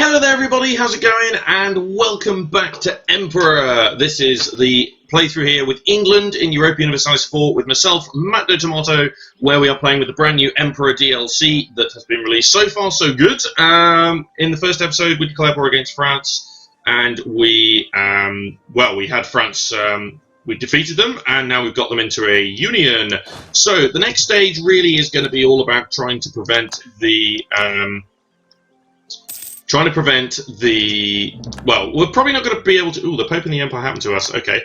Hello there everybody, how's it going? And welcome back to Emperor. This is the playthrough here with England in Europa Universalis 4 with myself, Matt Do Tomato, where we are playing with the brand new Emperor DLC that has been released. So far so good. In the first episode we declared war against France, and we had France, we defeated them, and now we've got them into a union. So the next stage really is going to be all about trying to prevent the... well, we're probably not going to be able to... Ooh, the Pope and the Empire happened to us. Okay.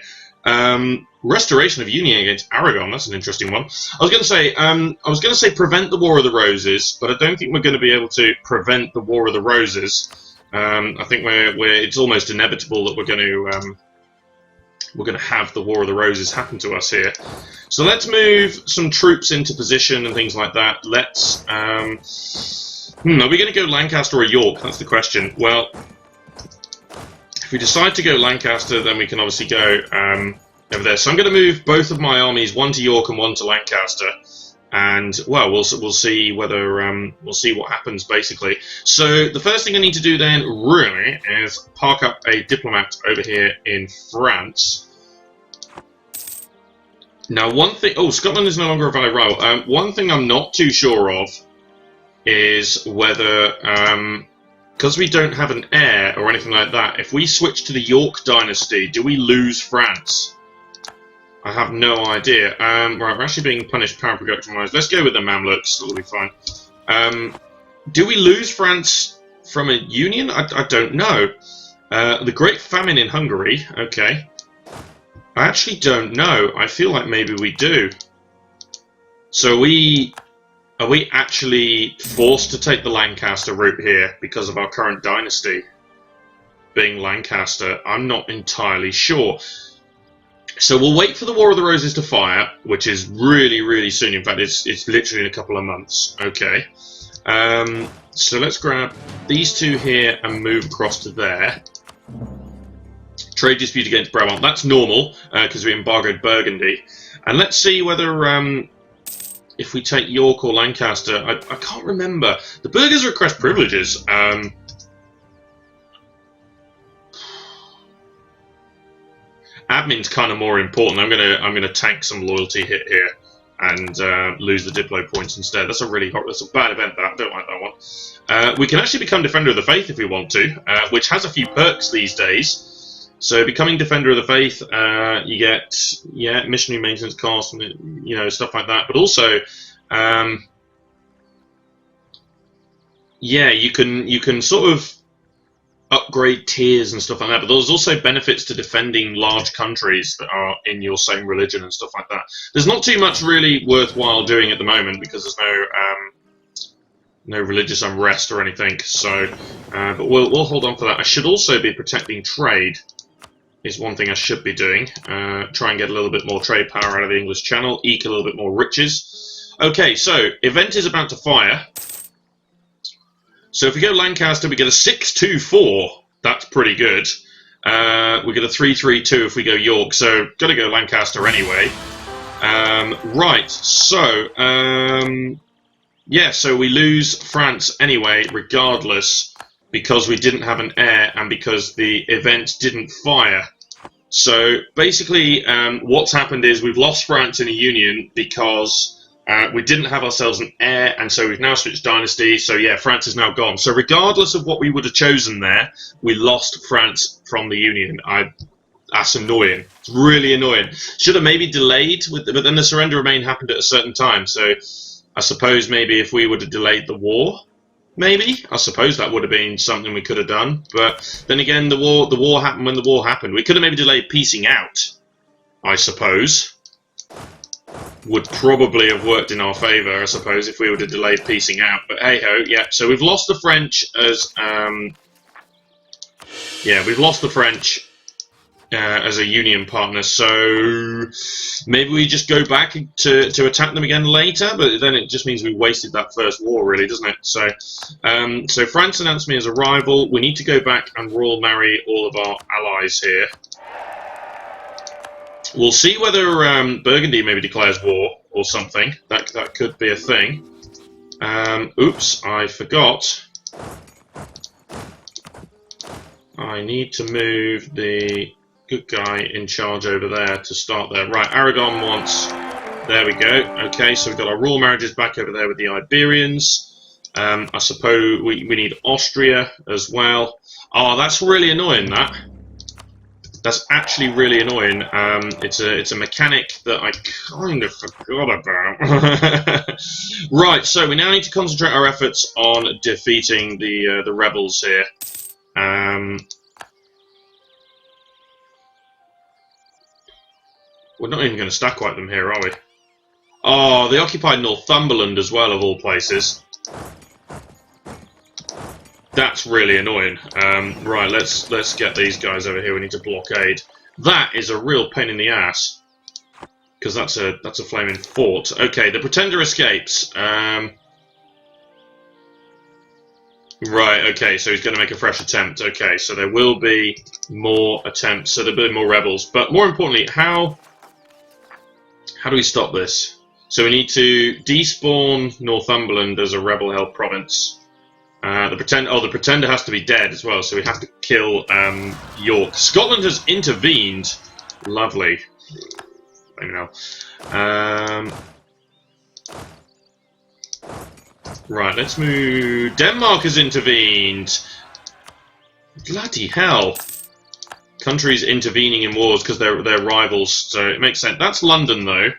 Restoration of Union against Aragon. That's an interesting one. I was going to say prevent the War of the Roses, but I don't think we're going to be able to prevent the War of the Roses. I think it's almost inevitable that we're going to have the War of the Roses happen to us here. So let's move some troops into position and things like that. Let's... are we going to go Lancaster or York? That's the question. Well, if we decide to go Lancaster, then we can obviously go over there. So I'm going to move both of my armies, one to York and one to Lancaster, and well, we'll see whether we'll see what happens basically. So the first thing I need to do then really is park up a diplomat over here in France. Now, one thing. Oh, Scotland is no longer a valid rival. One thing I'm not too sure of is whether, because we don't have an heir or anything like that, if we switch to the York dynasty, do we lose France? I have no idea. Right, we're actually being punished power production-wise. Let's go with the Mamluks, that'll be fine. Do we lose France from a union? I don't know. The Great Famine in Hungary, okay. I actually don't know. I feel like maybe we do. So are we actually forced to take the Lancaster route here because of our current dynasty being Lancaster? I'm not entirely sure. So we'll wait for the War of the Roses to fire, which is really, really soon. In fact, it's literally in a couple of months. Okay. So let's grab these two here and move across to there. Trade dispute against Brabant. That's normal because we embargoed Burgundy. And let's see whether... if we take York or Lancaster, I can't remember. The burghers request privileges. Admin's kind of more important. I'm gonna tank some loyalty hit here and lose the Diplo points instead. That's a bad event. That I don't like that one. We can actually become Defender of the Faith if we want to, which has a few perks these days. So becoming Defender of the Faith, you get missionary maintenance costs and stuff like that. But also, you can sort of upgrade tiers and stuff like that. But there's also benefits to defending large countries that are in your same religion and stuff like that. There's not too much really worthwhile doing at the moment because there's no religious unrest or anything. So, but we'll hold on for that. I should also be protecting trade. Is one thing I should be doing. Try and get a little bit more trade power out of the English Channel, eke a little bit more riches. Okay, so event is about to fire. So if we go Lancaster, we get a 6-2-4. That's pretty good. We get a 3-3-2 if we go York, so got to go Lancaster anyway. Right, so so we lose France anyway, regardless, because we didn't have an heir and because the event didn't fire. So basically what's happened is we've lost France in a union because we didn't have ourselves an heir, and so we've now switched dynasty. So yeah, France is now gone. So regardless of what we would have chosen there, we lost France from the union. That's annoying. It's really annoying. Should have maybe delayed, but then the surrender remain happened at a certain time. So I suppose maybe if we would have delayed the war, maybe. I suppose that would have been something we could have done. But then again, the war happened when the war happened. We could have maybe delayed piecing out, I suppose. Would probably have worked in our favour, I suppose, if we would have delayed piecing out. But hey-ho, yeah. So we've lost the French as... we've lost the French as a union partner, so maybe we just go back to attack them again later, but then it just means we wasted that first war, really, doesn't it? So so France announced me as a rival. We need to go back and royal marry all of our allies here. We'll see whether Burgundy maybe declares war or something. That could be a thing. Oops, I forgot. I need to move the good guy in charge over there to start there. Right, Aragon wants... There we go. Okay, so we've got our royal marriages back over there with the Iberians. I suppose we need Austria as well. Oh, that's really annoying, that. That's actually really annoying. It's a mechanic that I kind of forgot about. Right, so we now need to concentrate our efforts on defeating the rebels here. We're not even going to stack wipe them here, are we? Oh, they occupied Northumberland as well, of all places. That's really annoying. Right, let's get these guys over here. We need to blockade. That is a real pain in the ass, because that's a flaming fort. Okay, the Pretender escapes. Right. Okay, so he's going to make a fresh attempt. Okay, so there will be more attempts. So there'll be more rebels. But more importantly, how do we stop this? So we need to despawn Northumberland as a rebel-held province. The Pretender has to be dead as well, so we have to kill York. Scotland has intervened. Lovely. Let me know. Right, let's move. Denmark has intervened. Bloody hell. Countries intervening in wars because they're rivals, so it makes sense. That's London, though.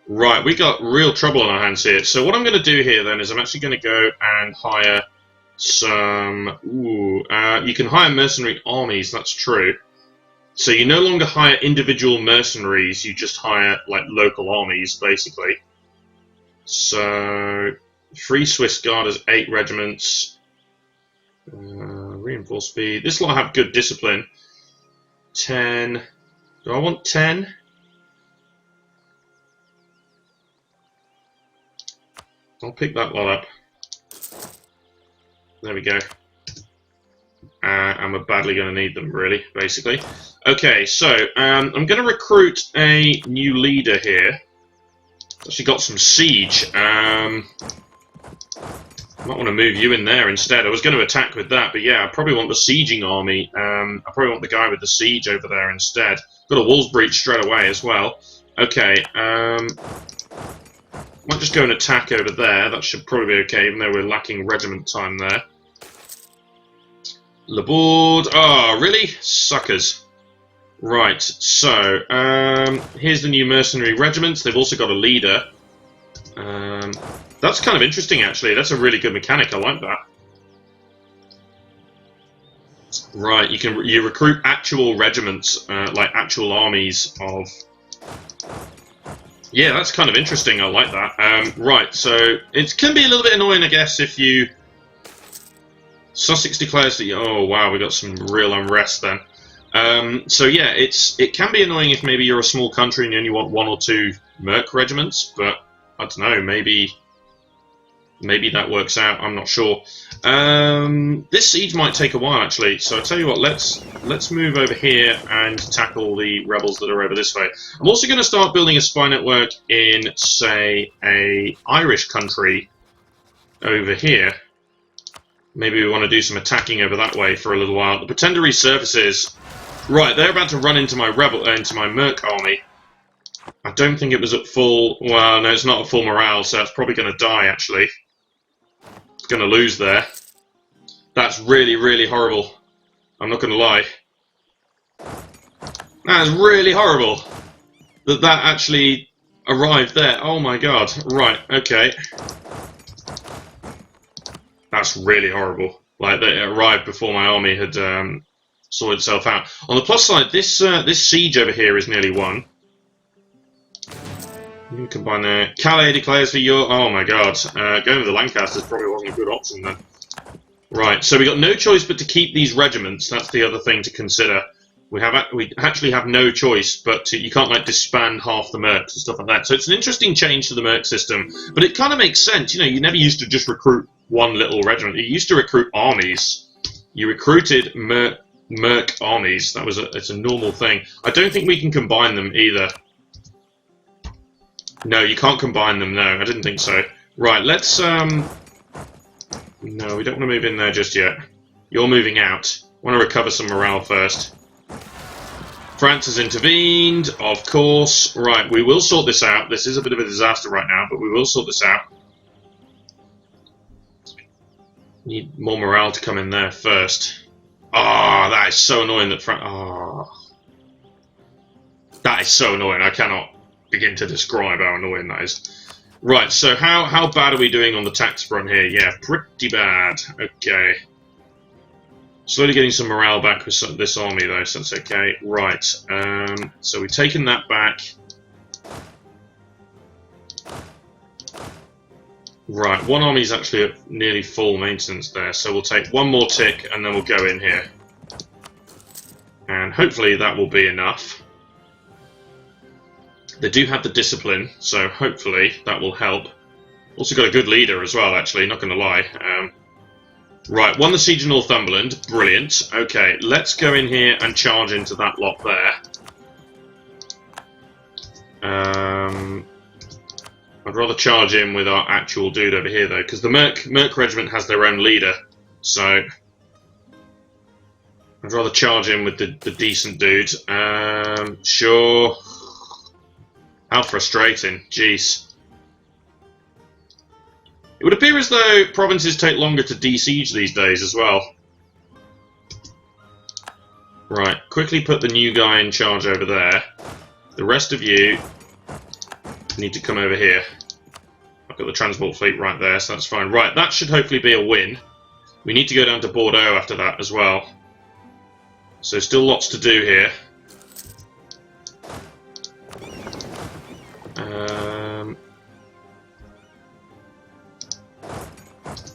Right, we got real trouble on our hands here. So what I'm going to do here, then, is I'm actually going to go and hire some... you can hire mercenary armies, that's true. So you no longer hire individual mercenaries, you just hire, like, local armies, basically. So... Free Swiss Guard has 8 regiments. Reinforced speed. This lot have good discipline. 10. Do I want 10? I'll pick that lot up. There we go. And we're badly going to need them, really, basically. Okay, so I'm going to recruit a new leader here. Actually got some siege. I might want to move you in there instead. I was going to attack with that, but yeah, I probably want the sieging army. I probably want the guy with the siege over there instead. Got a walls breach straight away as well. Okay, might just go and attack over there. That should probably be okay, even though we're lacking regiment time there. Laborde. Oh, really? Suckers. Right, so, here's the new mercenary regiments. They've also got a leader. That's kind of interesting, actually. That's a really good mechanic. I like that. Right, you recruit actual regiments, like actual armies of... Yeah, that's kind of interesting. I like that. Right, so it can be a little bit annoying, I guess, if you... Sussex declares that... Oh, wow, we got some real unrest then. So yeah, it can be annoying if maybe you're a small country and you only want 1 or 2 merc regiments, but I don't know, maybe that works out. I'm not sure. This siege might take a while, actually. So I tell you what, let's move over here and tackle the rebels that are over this way. I'm also going to start building a spy network in, say, a Irish country over here. Maybe we want to do some attacking over that way for a little while. The Pretender resurfaces. Right, they're about to run into my merc army. I don't think it was at full... Well, no, it's not at full morale, so it's probably going to die, actually. It's going to lose there. That's really, really horrible. I'm not going to lie. That is really horrible that actually arrived there. Oh my god. Right, okay. That's really horrible. Like, it arrived before my army had sorted itself out. On the plus side, this siege over here is nearly won. You can combine there. Calais declares for your... Oh my god. Going with the Lancasters probably wasn't a good option then. Right, so we got no choice but to keep these regiments. That's the other thing to consider. We actually have no choice but to... You can't, like, disband half the mercs and stuff like that. So it's an interesting change to the merc system. But it kind of makes sense. You know, you never used to just recruit one little regiment. You used to recruit armies. You recruited merc armies. It's a normal thing. I don't think we can combine them either. No, you can't combine them, no. I didn't think so. Right, let's, No, we don't want to move in there just yet. You're moving out. Want to recover some morale first. France has intervened, of course. Right, we will sort this out. This is a bit of a disaster right now, but we will sort this out. Need more morale to come in there first. Ah, that is so annoying that France... Ah. That is so annoying. I cannot begin to describe how annoying that is. Right, so how bad are we doing on the tax front here? Yeah, pretty bad. Okay. Slowly getting some morale back with this army, though, so that's okay. Right, so we've taken that back. Right, one army's actually at nearly full maintenance there, so we'll take one more tick and then we'll go in here. And hopefully that will be enough. They do have the discipline, so hopefully that will help. Also got a good leader as well, actually, not going to lie. Right, won the siege of Northumberland. Brilliant. Okay, let's go in here and charge into that lot there. I'd rather charge in with our actual dude over here, though, because the Merc Regiment has their own leader. So I'd rather charge in with the decent dude. Sure. How frustrating. Jeez. It would appear as though provinces take longer to de-siege these days as well. Right, quickly put the new guy in charge over there. The rest of you need to come over here. I've got the transport fleet right there, so that's fine. Right, that should hopefully be a win. We need to go down to Bordeaux after that as well. So still lots to do here.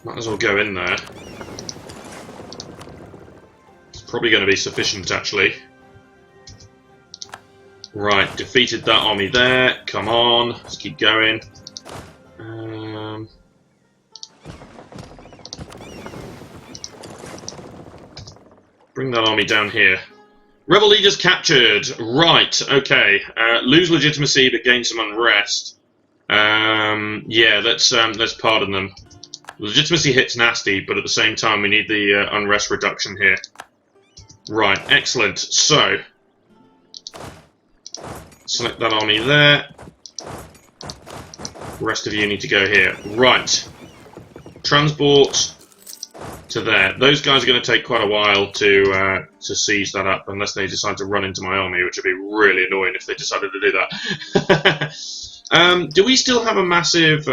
Might as well go in there. It's probably going to be sufficient, actually. Right, defeated that army there. Come on, let's keep going. Bring that army down here. Rebel leaders captured. Right, okay. Lose legitimacy but gain some unrest. Yeah, let's pardon them. Legitimacy hit's nasty, but at the same time we need the unrest reduction here. Right, excellent. So, select that army there. The rest of you need to go here. Right. Transport to there. Those guys are going to take quite a while to siege that up, unless they decide to run into my army, which would be really annoying if they decided to do that. Do we still have a massive...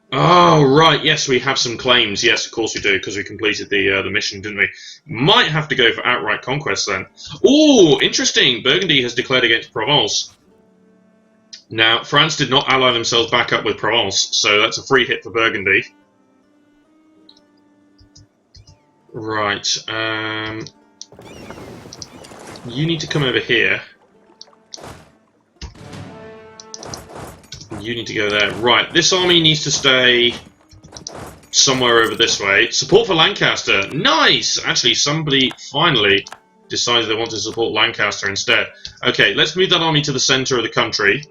Oh, right, yes, we have some claims. Yes, of course we do, because we completed the mission, didn't we? Might have to go for outright conquest, then. Ooh, interesting. Burgundy has declared against Provence. Now, France did not ally themselves back up with Provence, so that's a free hit for Burgundy. Right, you need to come over here. You need to go there. Right, this army needs to stay somewhere over this way. Support for Lancaster. Nice! Actually, somebody finally decided they want to support Lancaster instead. Okay, let's move that army to the centre of the country.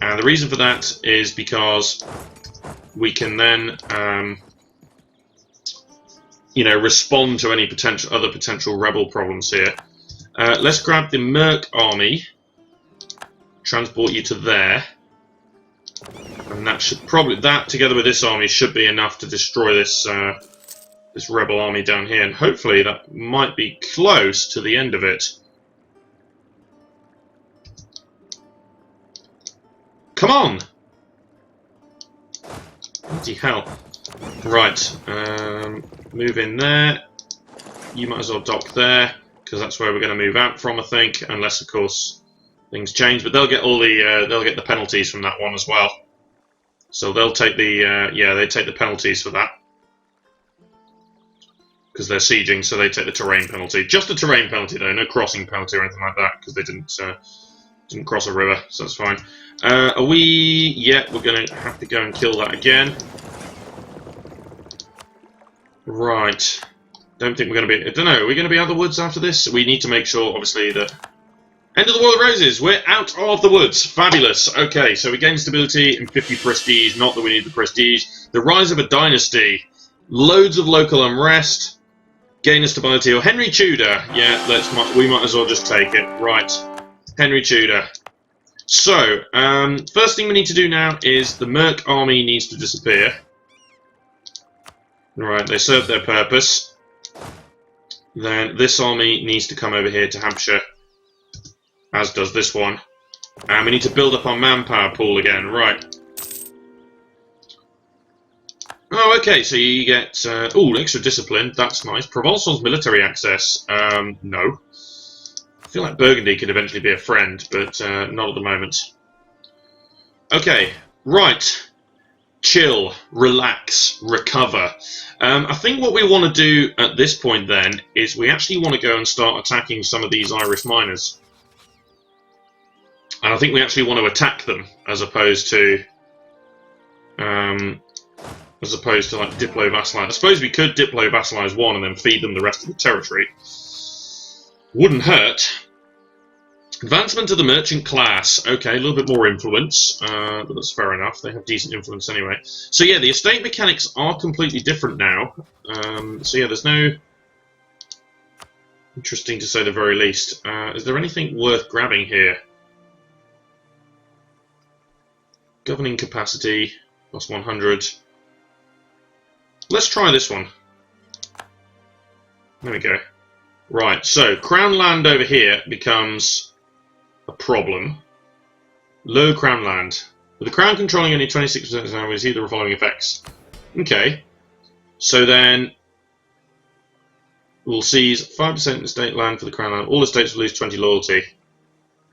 And the reason for that is because we can then, you know, respond to any other potential rebel problems here. Let's grab the Merc army, transport you to there. And that should probably, that together with this army should be enough to destroy this this rebel army down here, and hopefully that might be close to the end of it. Come on! Bloody hell. Right, move in there. You might as well dock there, because that's where we're going to move out from, I think, unless of course things change. But they'll get all the they'll get the penalties from that one as well. So they'll take the yeah, they take the penalties for that because they're sieging. So they take the terrain penalty, just the terrain penalty though, no crossing penalty or anything like that because they didn't cross a river, so that's fine. Are we? Yeah, we're going to have to go and kill that again. Right. Don't think we're going to be... I don't know, are we going to be out of the woods after this? We need to make sure, obviously, that... End of the War of Roses! We're out of the woods! Fabulous! Okay, so we gain stability and 50 prestige. Not that we need the prestige. The rise of a dynasty. Loads of local unrest. Gain of stability. Or Henry Tudor. Yeah, we might as well just take it. Right. Henry Tudor. So, first thing we need to do now is the Merc army needs to disappear. Right, they served their purpose. Then this army needs to come over here to Hampshire, as does this one. And we need to build up our manpower pool again. Right. Oh, okay, so you get... extra discipline. That's nice. Provençal's military access. No. I feel like Burgundy could eventually be a friend, but not at the moment. Okay, right. Chill, relax, recover. I think what we want to do at this point then is we actually want to go and start attacking some of these Irish miners. And I think we actually want to attack them as opposed to like diplo-vassalize. I suppose we could diplo-vassalize one and then feed them the rest of the territory. Wouldn't hurt. Advancement of the merchant class. Okay, a little bit more influence, but that's fair enough. They have decent influence anyway. So yeah, the estate mechanics are completely different now. So yeah, there's no... Interesting to say the very least. Is there anything worth grabbing here? Governing capacity, plus 100. Let's try this one. There we go. Right, so Crown land over here becomes a problem. Low Crown land. With the Crown controlling only 26% of the time, we see the following effects. Okay. So then we'll seize 5% estate land for the Crown land. All estates will lose 20 loyalty.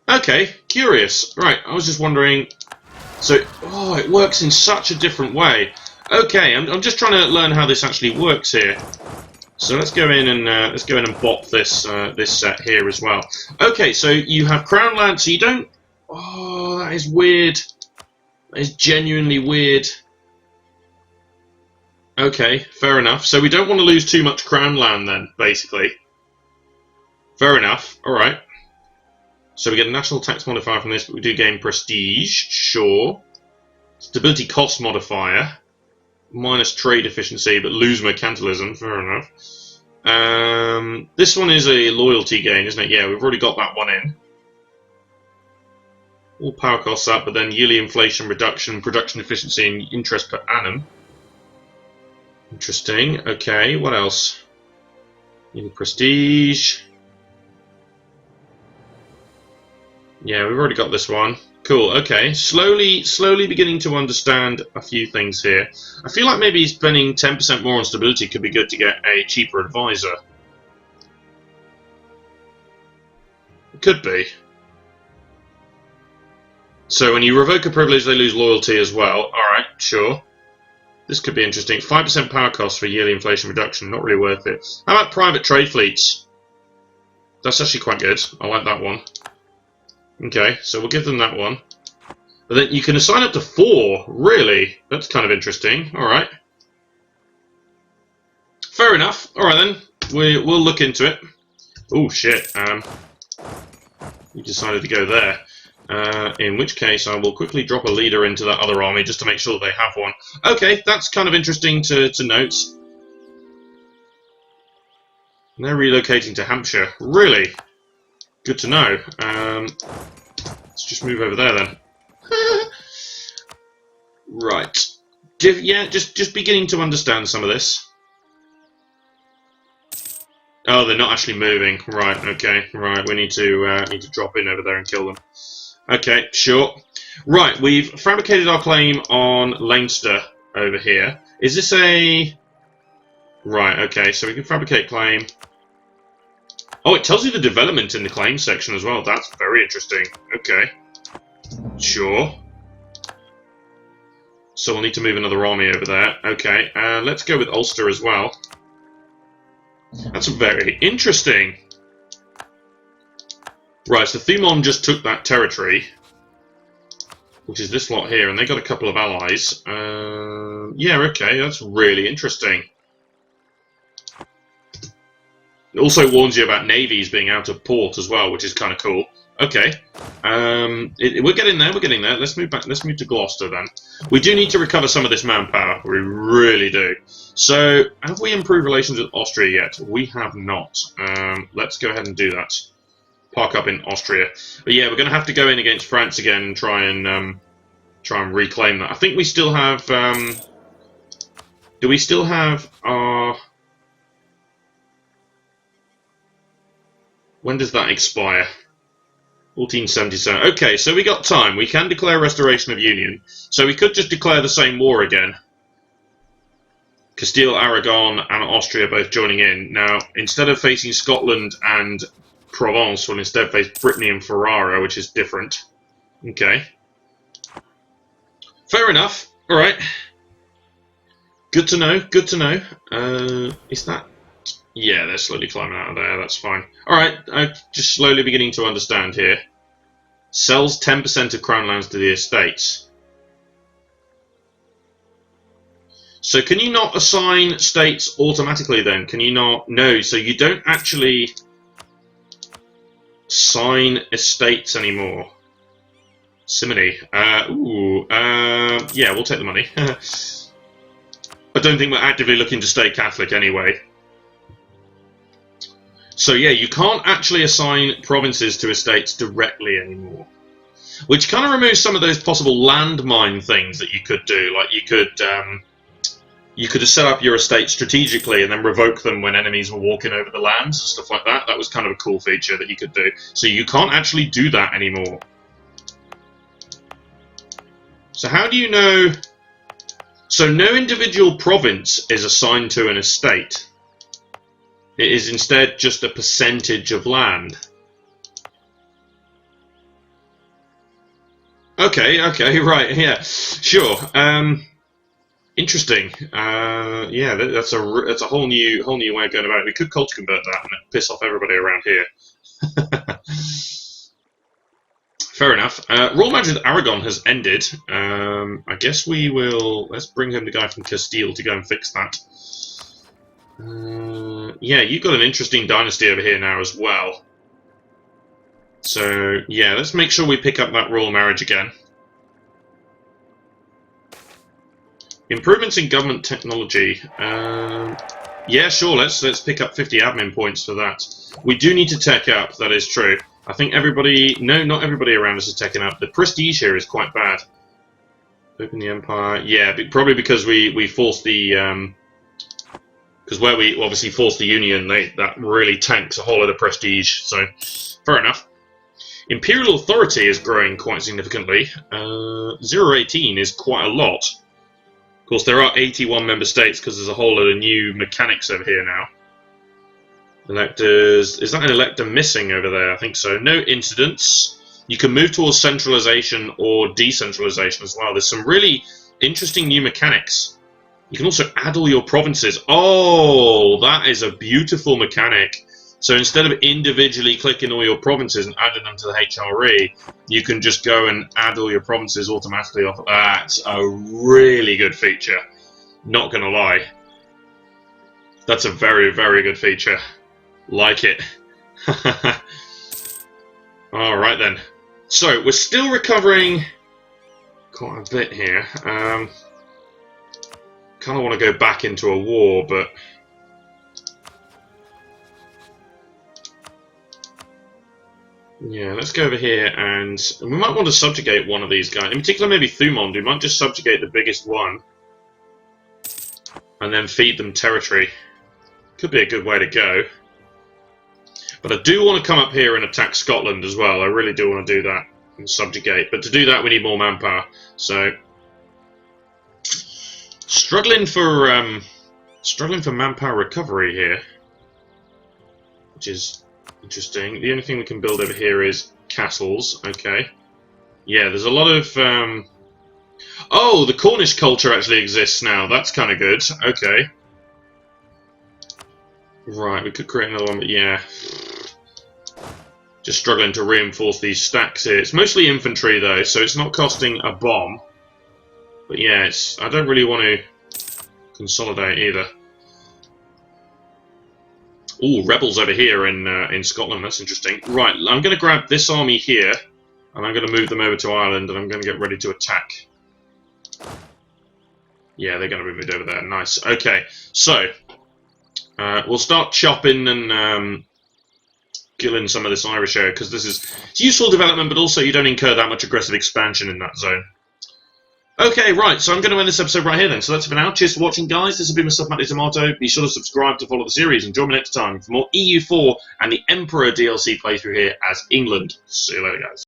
Okay, curious. Right, I was just wondering... So, oh, it works in such a different way. Okay, I'm just trying to learn how this actually works here. So let's go in and bop this this set here as well. Okay, so you have Crown land, so you don't. Oh, that is weird. That is genuinely weird. Okay, fair enough. So we don't want to lose too much Crown land then, basically. Fair enough. All right. So we get a national tax modifier from this, but we do gain prestige. Sure. Stability cost modifier. Minus trade efficiency, but lose mercantilism. Fair enough. This one is a loyalty gain, isn't it? Yeah, we've already got that one in. All power costs up, but then yearly inflation reduction, production efficiency, and interest per annum. Interesting. Okay, what else? Yearly prestige. Yeah, we've already got this one. Cool, okay. Slowly beginning to understand a few things here. I feel like maybe spending 10% more on stability could be good to get a cheaper advisor. It could be. So when you revoke a privilege, they lose loyalty as well. Alright, sure. This could be interesting. 5% power cost for yearly inflation reduction. Not really worth it. How about private trade fleets? That's actually quite good. I like that one. Okay, so we'll give them that one. But then you can assign up to 4. Really? That's kind of interesting. Alright. Fair enough. Alright then. We'll look into it. Oh, shit. You decided to go there. In which case, I will quickly drop a leader into that other army just to make sure they have one. Okay, that's kind of interesting to note. And they're relocating to Hampshire. Really? Good to know. Let's just move over there then. Right. Yeah, just beginning to understand some of this. Oh, they're not actually moving. Right. Okay. Right. We need to drop in over there and kill them. Okay. Sure. Right. We've fabricated our claim on Leinster over here. Is this a? Right. Okay. So we can fabricate claim. Oh, it tells you the development in the claim section as well. That's very interesting. Okay. Sure. So we'll need to move another army over there. Okay. Let's go with Ulster as well. That's very interesting. Right, so Thumon just took that territory, which is this lot here, and they got a couple of allies. Yeah, okay, that's really interesting. It also warns you about navies being out of port as well, which is kind of cool. Okay. We're getting there. We're getting there. Let's move back. Let's move to Gloucester then. We do need to recover some of this manpower. We really do. So, have we improved relations with Austria yet? We have not. Let's go ahead and do that. Park up in Austria. But yeah, we're going to have to go in against France again and try and reclaim that. I think we still have. Do we still have our? When does that expire? 1477. Okay, so we got time. We can declare restoration of union. So we could just declare the same war again. Castile, Aragon, and Austria both joining in. Now, instead of facing Scotland and Provence, we'll instead face Brittany and Ferrara, which is different. Okay. Fair enough. Alright. Good to know. Good to know. Is that... Yeah, they're slowly climbing out of there. That's fine. Alright, I'm just slowly beginning to understand here. Sells 10% of Crown lands to the estates. So can you not assign states automatically then? Can you not? No, so you don't actually sign estates anymore. Simony. Yeah, we'll take the money. I don't think we're actively looking to stay Catholic anyway. So yeah, you can't actually assign provinces to estates directly anymore. Which kind of removes some of those possible landmine things that you could do. Like you could have set up your estate strategically and then revoke them when enemies were walking over the land, stuff like that. That was kind of a cool feature that you could do. So you can't actually do that anymore. So how do you know... So no individual province is assigned to an estate. It is instead just a percentage of land. Okay, right, yeah, sure. Interesting. Yeah, that's a whole new way of going about it. We could culture convert that and piss off everybody around here. Fair enough. Royal marriage with Aragon has ended. I guess we will... Let's bring home the guy from Castile to go and fix that. Yeah, you've got an interesting dynasty over here now as well. So, yeah, let's make sure we pick up that royal marriage again. Improvements in government technology. Yeah, sure, let's pick up 50 admin points for that. We do need to tech up, that is true. I think everybody... No, not everybody around us is teching up. The prestige here is quite bad. Open the Empire. Yeah, probably because we forced the... Because where we obviously forced the Union, that really tanks a whole lot of prestige. So, fair enough. Imperial authority is growing quite significantly. 018 is quite a lot. Of course, there are 81 member states because there's a whole lot of new mechanics over here now. Electors... Is that an elector missing over there? I think so. No incidents. You can move towards centralization or decentralization as well. There's some really interesting new mechanics. You can also add all your provinces. Oh, that is a beautiful mechanic. So instead of individually clicking all your provinces and adding them to the HRE, you can just go and add all your provinces automatically off. That's a really good feature. Not going to lie. That's a very, very good feature. Like it. Alright then. So, we're still recovering quite a bit here. Kind of want to go back into a war, but... Yeah, let's go over here and... We might want to subjugate one of these guys. In particular, maybe Thumond. We might just subjugate the biggest one. And then feed them territory. Could be a good way to go. But I do want to come up here and attack Scotland as well. I really do want to do that and subjugate. But to do that, we need more manpower. So... Struggling for manpower recovery here, which is interesting. The only thing we can build over here is castles. Okay, yeah, there's a lot of. Oh, the Cornish culture actually exists now. That's kind of good. Okay, right, we could create another one, but yeah, just struggling to reinforce these stacks here. It's mostly infantry though, so it's not costing a bomb. But yeah, I don't really want to consolidate either. Ooh, rebels over here in Scotland. That's interesting. Right, I'm going to grab this army here, and I'm going to move them over to Ireland, and I'm going to get ready to attack. Yeah, they're going to be moved over there. Nice. Okay, so we'll start chopping and killing some of this Irish area, because it's useful development, but also you don't incur that much aggressive expansion in that zone. Okay, right, so I'm going to end this episode right here then. So that's it for now. Cheers for watching, guys. This has been myself, Matty Tomato. Be sure to subscribe to follow the series, and join me next time for more EU4 and the Emperor DLC playthrough here as England. See you later, guys.